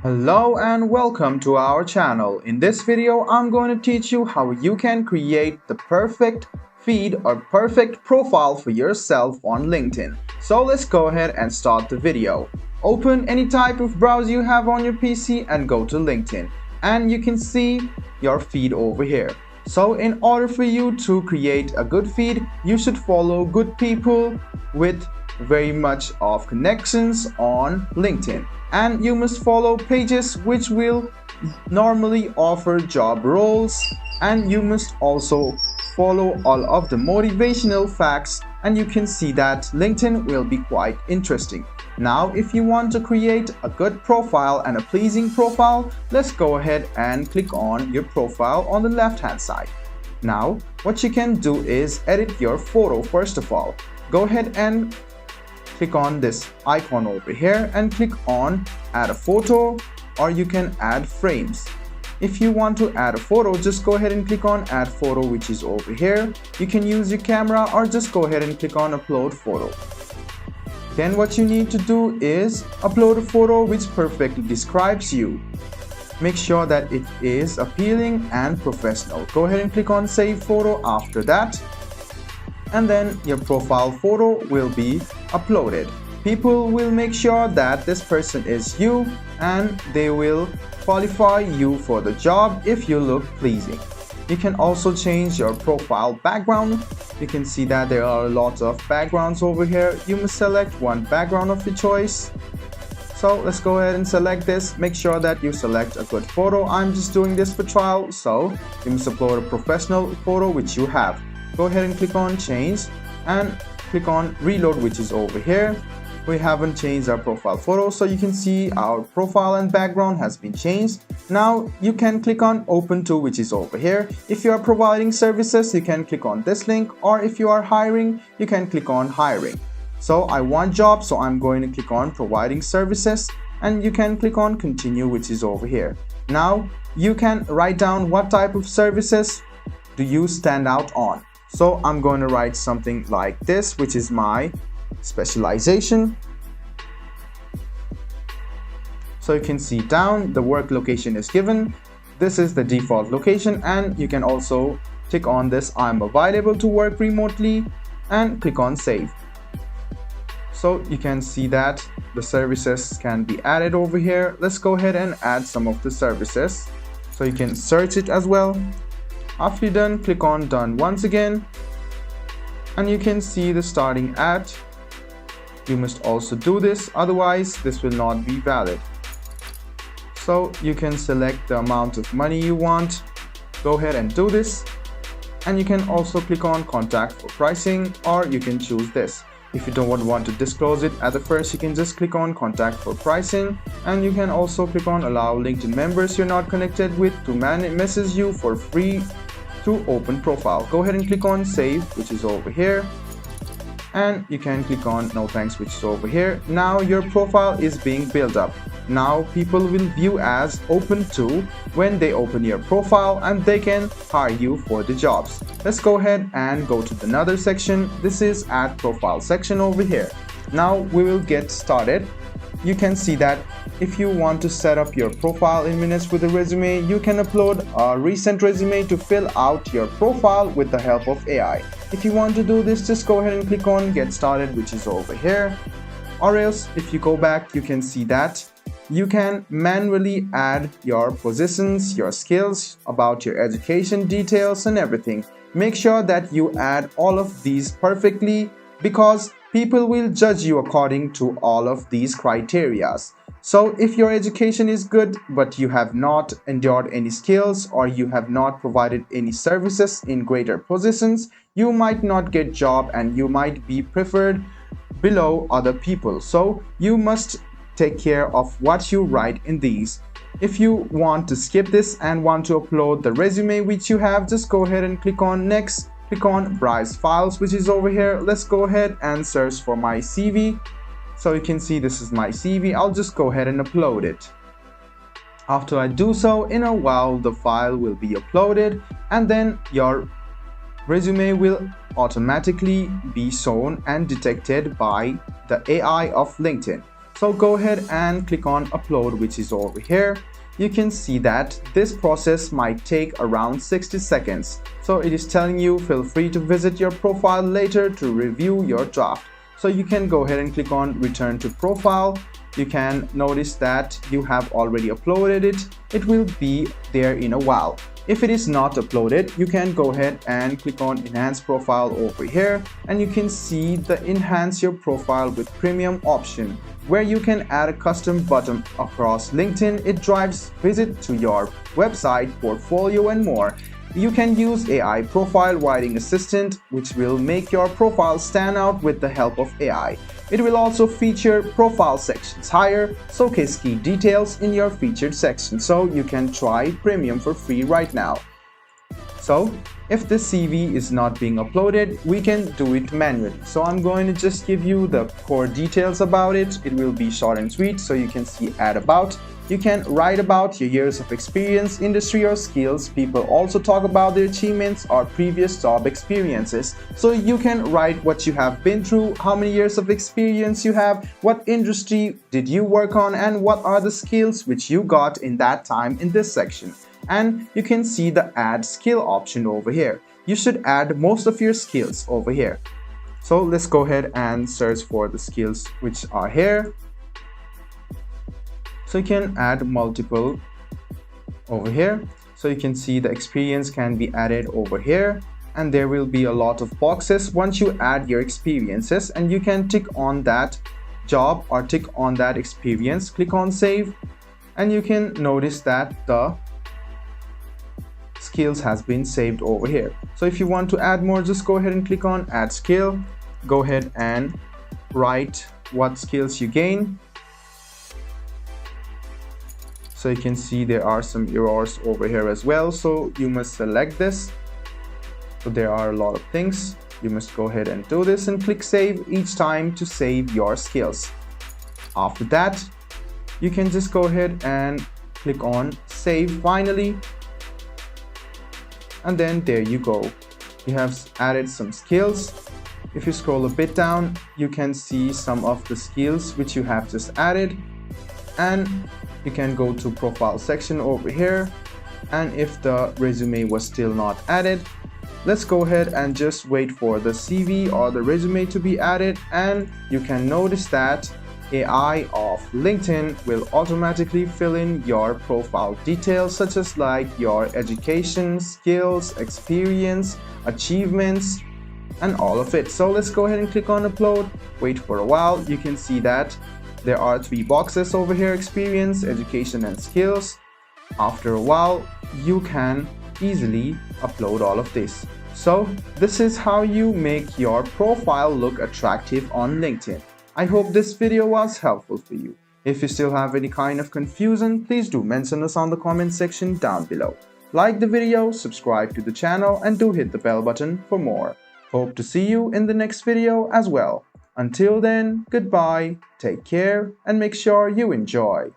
Hello and welcome to our channel. In this video, I'm going to teach you how you can create the perfect feed or perfect profile for yourself on LinkedIn. So let's go ahead and start the video. Open any type of browser you have on your PC and go to LinkedIn. And you can see your feed over here. So in order for you to create a good feed, you should follow good people with very much of connections on LinkedIn. And you must follow pages which will normally offer job roles, and you must also follow all of the motivational facts, and you can see that LinkedIn will be quite interesting. Now if you want to create a good profile and a pleasing profile, let's go ahead and click on your profile on the left hand side. Now what you can do is edit your photo. First of all, go ahead and click on this icon over here and click on add a photo, or you can add frames. If you want to add a photo, just go ahead and click on add photo, which is over here. You can use your camera or just go ahead and click on upload photo. Then what you need to do is upload a photo which perfectly describes you. Make sure that it is appealing and professional. Go ahead and click on save photo after that, and then your profile photo will be uploaded. People will make sure that this person is you, and they will qualify you for the job if you look pleasing. You can also change your profile background. You can see that there are a lot of backgrounds over here. You must select one background of your choice. So let's go ahead and select this. Make sure that you select a good photo. I'm just doing this for trial, so you must upload a professional photo which you have. Go ahead and click on change and click on reload, which is over here. We haven't changed our profile photo, so you can see our profile and background has been changed. Now you can click on open to, which is over here. If you are providing services, you can click on this link, or if you are hiring, you can click on hiring. So I want jobs, so I'm going to click on providing services, and you can click on continue, which is over here. Now you can write down what type of services do you stand out on. So I'm going to write something like this, which is my specialization. So you can see down the work location is given. This is the default location, and you can also click on this I'm available to work remotely and click on save. So you can see that the services can be added over here. Let's go ahead and add some of the services. So you can search it as well. After you're done, click on done once again, and you can see the starting at. You must also do this, otherwise this will not be valid. So you can select the amount of money you want. Go ahead and do this, and you can also click on contact for pricing, or you can choose this. If you don't want to disclose it at the first, you can just click on contact for pricing, and you can also click on allow LinkedIn members you're not connected with to message you for free through open profile. Go ahead and click on save, which is over here, and you can click on no thanks, which is over here. Now your profile is being built up. Now people will view as open to when they open your profile, and they can hire you for the jobs. Let's go ahead and go to another section. This is add profile section over here. Now we will get started. You can see that if you want to set up your profile in minutes with a resume, you can upload a recent resume to fill out your profile with the help of AI. If you want to do this, just go ahead and click on get started, which is over here. Or else if you go back, you can see that you can manually add your positions, your skills, about your education details and everything. Make sure that you add all of these perfectly, because people will judge you according to all of these criteria. So if your education is good but you have not endured any skills, or you have not provided any services in greater positions, you might not get job and you might be preferred below other people. So you must take care of what you write in these. If you want to skip this and want to upload the resume which you have, just go ahead and click on next. Click on browse files, which is over here. Let's go ahead and search for my CV. So you can see this is my CV. I'll just go ahead and upload it. After I do so, in a while the file will be uploaded, and then your resume will automatically be shown and detected by the AI of LinkedIn. So go ahead and click on upload, which is over here. You can see that this process might take around 60 seconds. So it is telling you feel free to visit your profile later to review your draft. So you can go ahead and click on return to profile. You can notice that you have already uploaded it. It will be there in a while. If it is not uploaded, you can go ahead and click on enhance profile over here, and you can see the enhance your profile with premium option, where you can add a custom button across LinkedIn. It drives visit to your website, portfolio, and more. You can use AI profile writing assistant, which will make your profile stand out with the help of AI. It will also feature profile sections higher, showcase key details in your featured section, so you can try premium for free right now. So if the CV is not being uploaded, we can do it manually. So I'm going to just give you the core details about it. It will be short and sweet, so you can see add about. You can write about your years of experience, industry or skills. People also talk about their achievements or previous job experiences. So you can write what you have been through, how many years of experience you have, what industry did you work on, and what are the skills which you got in that time in this section. And you can see the add skill option over here. You should add most of your skills over here. So let's go ahead and search for the skills which are here. So you can add multiple over here. So you can see the experience can be added over here, and there will be a lot of boxes once you add your experiences, and you can tick on that job or tick on that experience. Click on save, and you can notice that the skills has been saved over here. So if you want to add more, just go ahead and click on add skill. Go ahead and write what skills you gain. So you can see there are some errors over here as well, so you must select this. So there are a lot of things. You must go ahead and do this and click save each time to save your skills. After that, you can just go ahead and click on save finally, and then there you go. You have added some skills. If you scroll a bit down, you can see some of the skills which you have just added, and you can go to profile section over here. And if the resume was still not added, let's go ahead and just wait for the CV or the resume to be added, and you can notice that AI of LinkedIn will automatically fill in your profile details, such as like your education, skills, experience, achievements, and all of it. So let's go ahead and click on upload, wait for a while. You can see that there are 3 boxes over here: experience, education, and skills. After a while, you can easily upload all of this. So this is how you make your profile look attractive on LinkedIn. I hope this video was helpful for you. If you still have any kind of confusion, please do mention us on the comment section down below. Like the video, subscribe to the channel, and do hit the bell button for more. Hope to see you in the next video as well. Until then, goodbye, take care, and make sure you enjoy.